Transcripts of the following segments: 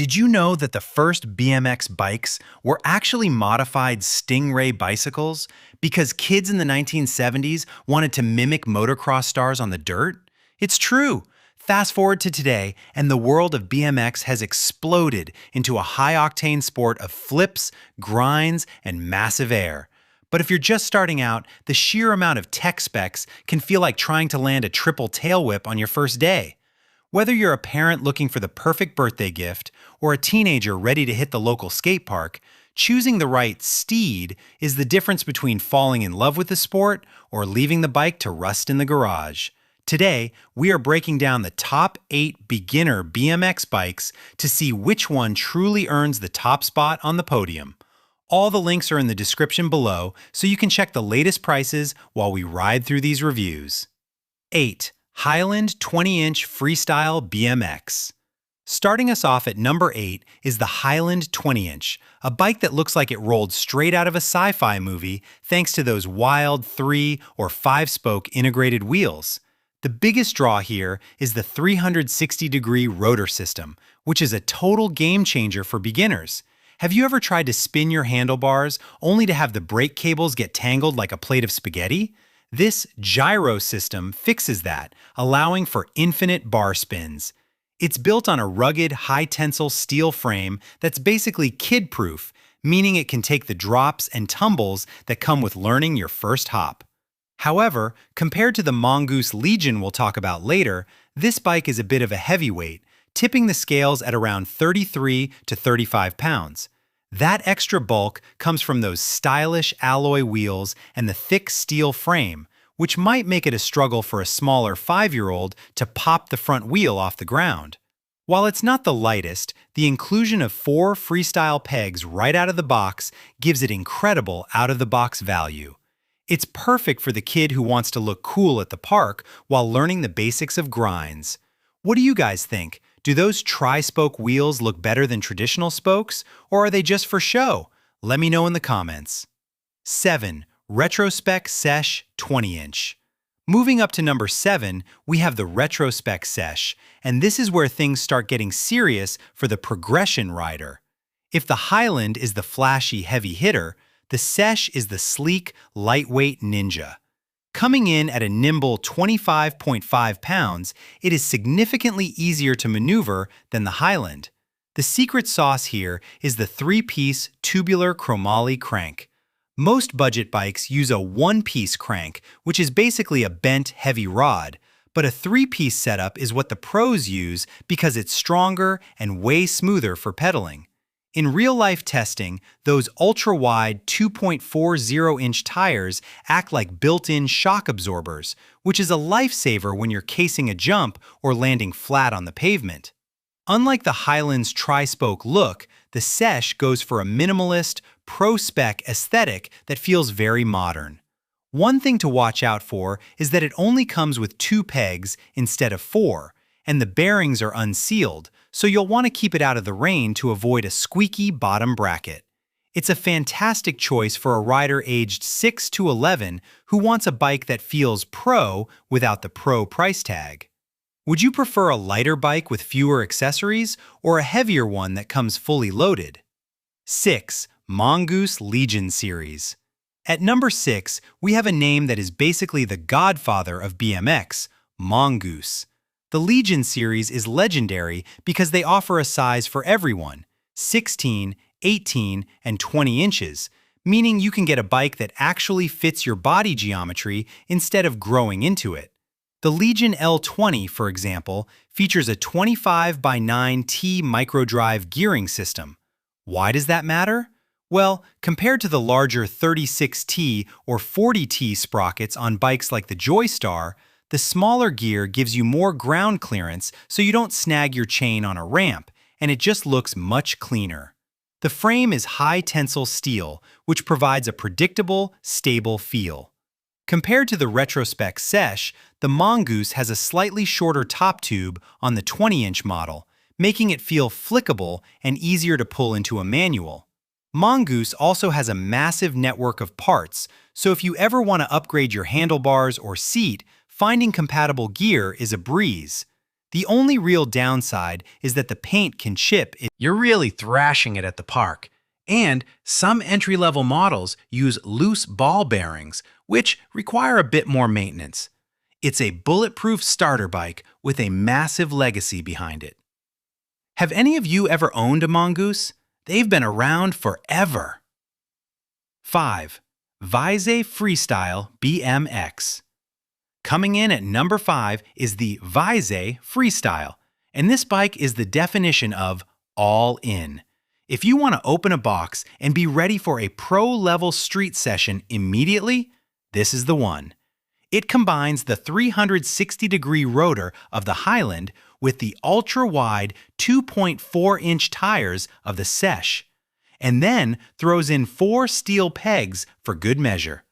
Did you know that the first BMX bikes were actually modified Stingray bicycles because kids in the 1970s wanted to mimic motocross stars on the dirt? It's true. Fast forward to today, and the world of BMX has exploded into a high-octane sport of flips, grinds, and massive air. But if you're just starting out, the sheer amount of tech specs can feel like trying to land a triple tail whip on your first day. Whether you're a parent looking for the perfect birthday gift or a teenager ready to hit the local skate park, choosing the right steed is the difference between falling in love with the sport or leaving the bike to rust in the garage. Today, we are breaking down the top 8 beginner BMX bikes to see which one truly earns the top spot on the podium. All the links are in the description below, so you can check the latest prices while we ride through these reviews. 8. Hiland 20-inch Freestyle BMX. Starting us off at number 8 is the Hiland 20-inch, a bike that looks like it rolled straight out of a sci-fi movie thanks to those wild 3- or 5-spoke integrated wheels. The biggest draw here is the 360-degree rotor system, which is a total game changer for beginners. Have you ever tried to spin your handlebars only to have the brake cables get tangled like a plate of spaghetti? This gyro system fixes that, allowing for infinite bar spins. It's built on a rugged, high-tensile steel frame that's basically kid-proof, meaning it can take the drops and tumbles that come with learning your first hop. However, compared to the Mongoose Legion we'll talk about later, this bike is a bit of a heavyweight, tipping the scales at around 33 to 35 pounds. That extra bulk comes from those stylish alloy wheels and the thick steel frame, which might make it a struggle for a smaller 5-year-old to pop the front wheel off the ground. While it's not the lightest, the inclusion of 4 freestyle pegs right out of the box gives it incredible out-of-the-box value. It's perfect for the kid who wants to look cool at the park while learning the basics of grinds. What do you guys think? Do those tri-spoke wheels look better than traditional spokes, or are they just for show? Let me know in the comments. 7. Retrospec Sesh 20-inch. Moving up to number 7, we have the Retrospec Sesh, and this is where things start getting serious for the progression rider. If the Hiland is the flashy heavy hitter, the Sesh is the sleek, lightweight ninja. Coming in at a nimble 25.5 pounds, it is significantly easier to maneuver than the Hiland. The secret sauce here is the 3-piece tubular chromoly crank. Most budget bikes use a 1-piece crank, which is basically a bent, heavy rod, but a 3-piece setup is what the pros use because it's stronger and way smoother for pedaling. In real-life testing, those ultra-wide 2.40-inch tires act like built-in shock absorbers, which is a lifesaver when you're casing a jump or landing flat on the pavement. Unlike the Hiland's tri-spoke look, the Sesh goes for a minimalist, pro-spec aesthetic that feels very modern. One thing to watch out for is that it only comes with 2 pegs instead of 4, and the bearings are unsealed, so you'll want to keep it out of the rain to avoid a squeaky bottom bracket. It's a fantastic choice for a rider aged 6 to 11 who wants a bike that feels pro without the pro price tag. Would you prefer a lighter bike with fewer accessories or a heavier one that comes fully loaded? 6. Mongoose Legion Series. At number 6, we have a name that is basically the godfather of BMX, Mongoose. The Legion series is legendary because they offer a size for everyone, 16, 18, and 20 inches, meaning you can get a bike that actually fits your body geometry instead of growing into it. The Legion L20, for example, features a 25x9T microdrive gearing system. Why does that matter? Well, compared to the larger 36T or 40T sprockets on bikes like the JOYSTAR, the smaller gear gives you more ground clearance so you don't snag your chain on a ramp, and it just looks much cleaner. The frame is high-tensile steel, which provides a predictable, stable feel. Compared to the Retrospec Sesh, the Mongoose has a slightly shorter top tube on the 20-inch model, making it feel flickable and easier to pull into a manual. Mongoose also has a massive network of parts, so if you ever want to upgrade your handlebars or seat, finding compatible gear is a breeze. The only real downside is that the paint can chip if you're really thrashing it at the park. And some entry-level models use loose ball bearings, which require a bit more maintenance. It's a bulletproof starter bike with a massive legacy behind it. Have any of you ever owned a Mongoose? They've been around forever. 5. WEIZE Freestyle BMX. Coming in at number 5 is the WEIZE Freestyle, and this bike is the definition of all in. If you want to open a box and be ready for a pro-level street session immediately, this is the one. It combines the 360-degree rotor of the Hiland with the ultra-wide 2.4-inch tires of the Sesh, and then throws in 4 steel pegs for good measure.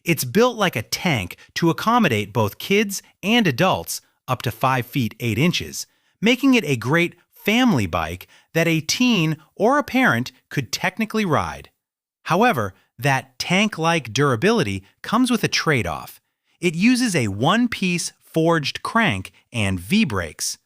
It's built like a tank to accommodate both kids and adults up to 5 feet 8 inches, making it a great family bike that a teen or a parent could technically ride. However, that tank-like durability comes with a trade-off. It uses a one-piece forged crank and V-brakes.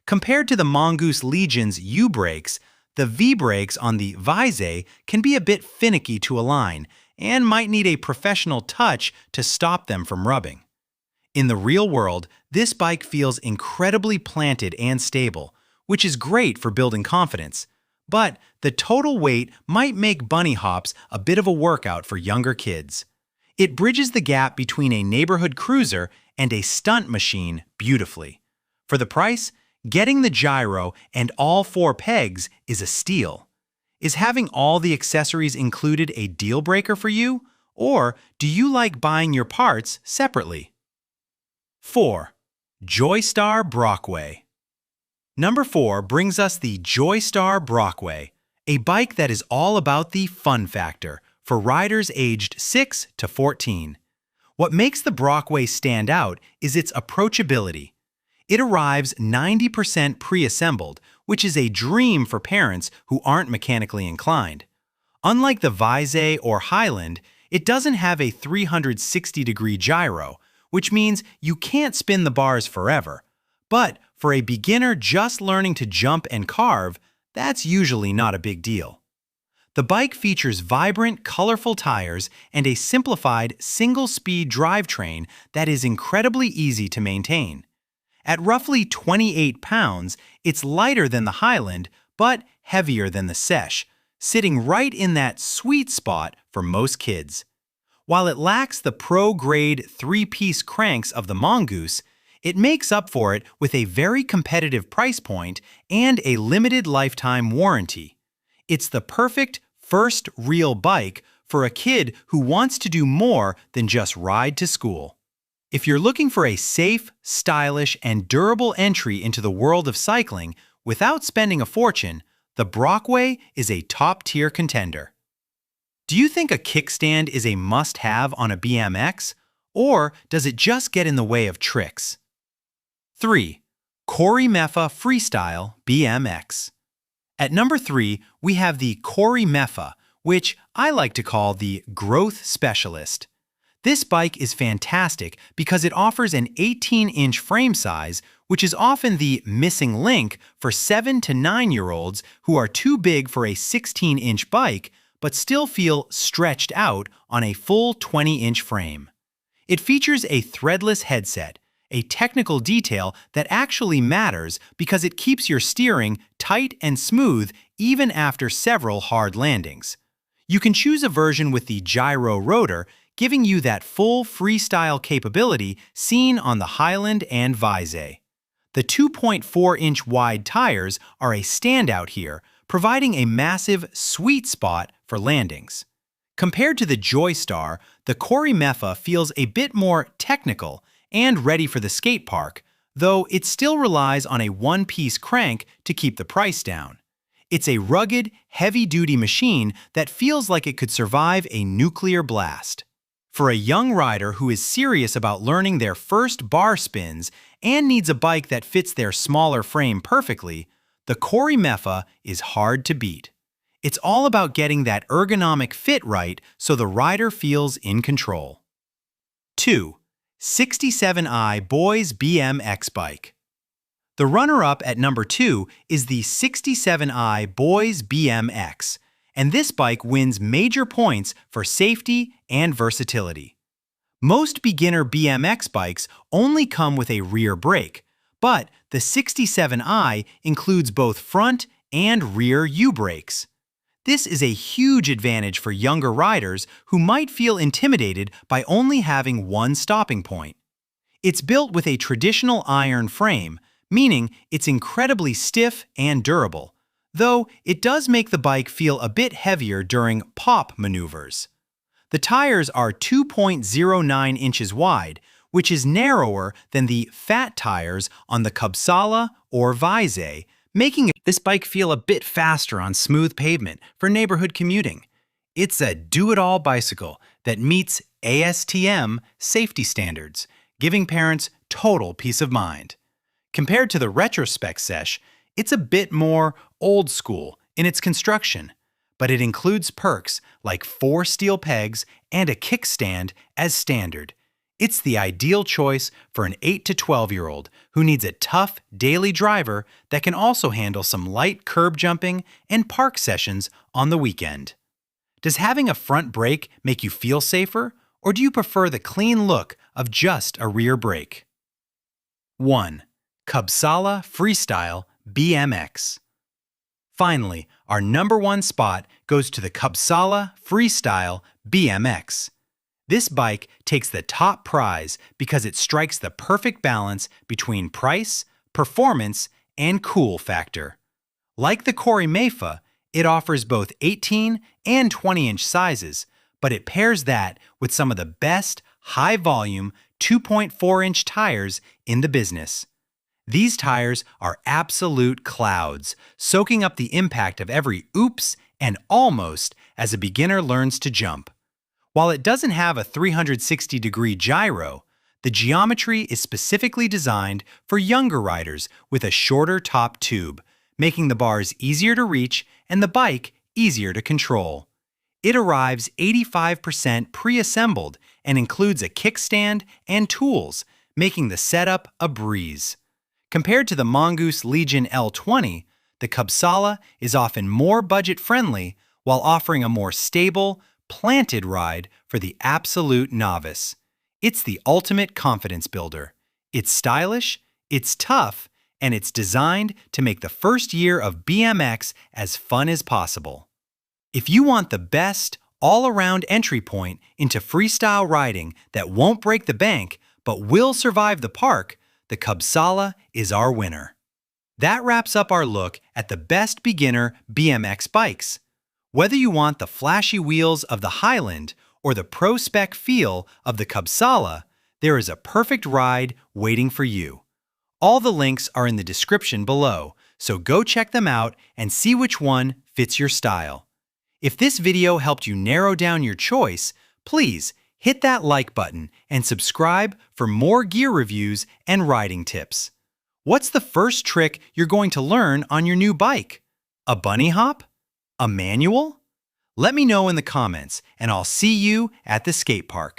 Compared to the Mongoose Legion's U-brakes, the V-brakes on the WEIZE can be a bit finicky to align and might need a professional touch to stop them from rubbing. In the real world, this bike feels incredibly planted and stable, which is great for building confidence. But the total weight might make bunny hops a bit of a workout for younger kids. It bridges the gap between a neighborhood cruiser and a stunt machine beautifully. For the price, getting the gyro and all 4 pegs is a steal. Is having all the accessories included a deal breaker for you, or do you like buying your parts separately? 4. JOYSTAR Brockway. Number 4 brings us the JOYSTAR Brockway, a bike that is all about the fun factor for riders aged 6 to 14. What makes the Brockway stand out is its approachability. It arrives 90% pre-assembled, which is a dream for parents who aren't mechanically inclined. Unlike the WEIZE or Hiland, it doesn't have a 360-degree gyro, which means you can't spin the bars forever. But for a beginner just learning to jump and carve, that's usually not a big deal. The bike features vibrant, colorful tires and a simplified single-speed drivetrain that is incredibly easy to maintain. At roughly 28 pounds, it's lighter than the Hiland, but heavier than the Sesh, sitting right in that sweet spot for most kids. While it lacks the pro-grade 3-piece cranks of the Mongoose, it makes up for it with a very competitive price point and a limited lifetime warranty. It's the perfect first real bike for a kid who wants to do more than just ride to school. If you're looking for a safe, stylish, and durable entry into the world of cycling without spending a fortune, the Brockway is a top-tier contender. Do you think a kickstand is a must-have on a BMX, or does it just get in the way of tricks? 3. KORIMEFA Freestyle BMX. At number 3, we have the KORIMEFA, which I like to call the growth specialist. This bike is fantastic because it offers an 18-inch frame size, which is often the missing link for 7 to 9-year-olds who are too big for a 16-inch bike but still feel stretched out on a full 20-inch frame. It features a threadless headset, a technical detail that actually matters because it keeps your steering tight and smooth even after several hard landings. You can choose a version with the gyro rotor, giving you that full freestyle capability seen on the Hiland and WEIZE. The 2.4-inch wide tires are a standout here, providing a massive sweet spot for landings. Compared to the JOYSTAR, the KORIMEFA feels a bit more technical and ready for the skate park, though it still relies on a one-piece crank to keep the price down. It's a rugged, heavy-duty machine that feels like it could survive a nuclear blast. For a young rider who is serious about learning their first bar spins and needs a bike that fits their smaller frame perfectly, the KORIMEFA is hard to beat. It's all about getting that ergonomic fit right so the rider feels in control. 2. 67i Boys BMX Bike. The runner-up at number 2 is the 67i Boys BMX, and this bike wins major points for safety and versatility. Most beginner BMX bikes only come with a rear brake, but the 67i includes both front and rear U-brakes. This is a huge advantage for younger riders who might feel intimidated by only having one stopping point. It's built with a traditional iron frame, meaning it's incredibly stiff and durable, though it does make the bike feel a bit heavier during pop maneuvers. The tires are 2.09 inches wide, which is narrower than the fat tires on the Cubsala or WEIZE, making this bike feel a bit faster on smooth pavement for neighborhood commuting. It's a do-it-all bicycle that meets ASTM safety standards, giving parents total peace of mind. Compared to the Retrospec Sesh, it's a bit more old school in its construction, but it includes perks like 4 steel pegs and a kickstand as standard. It's the ideal choice for an 8 to 12-year-old who needs a tough daily driver that can also handle some light curb jumping and park sessions on the weekend. Does having a front brake make you feel safer, or do you prefer the clean look of just a rear brake? 1. Cubsala Freestyle BMX. Finally, our number 1 spot goes to the Cubsala Freestyle BMX. This bike takes the top prize because it strikes the perfect balance between price, performance, and cool factor. Like the KORIMEFA, it offers both 18 and 20-inch sizes, but it pairs that with some of the best high-volume 2.4-inch tires in the business. These tires are absolute clouds, soaking up the impact of every oops and almost as a beginner learns to jump. While it doesn't have a 360-degree gyro, the geometry is specifically designed for younger riders with a shorter top tube, making the bars easier to reach and the bike easier to control. It arrives 85% pre-assembled and includes a kickstand and tools, making the setup a breeze. Compared to the Mongoose Legion L20, the Cubsala is often more budget-friendly while offering a more stable, planted ride for the absolute novice. It's the ultimate confidence builder. It's stylish, it's tough, and it's designed to make the first year of BMX as fun as possible. If you want the best, all-around entry point into freestyle riding that won't break the bank but will survive the park, the Cubsala is our winner. That wraps up our look at the best beginner BMX bikes. Whether you want the flashy wheels of the Hiland or the pro-spec feel of the Cubsala, there is a perfect ride waiting for you. All the links are in the description below, so go check them out and see which one fits your style. If this video helped you narrow down your choice, please hit that like button and subscribe for more gear reviews and riding tips. What's the first trick you're going to learn on your new bike? A bunny hop? A manual? Let me know in the comments, and I'll see you at the skate park.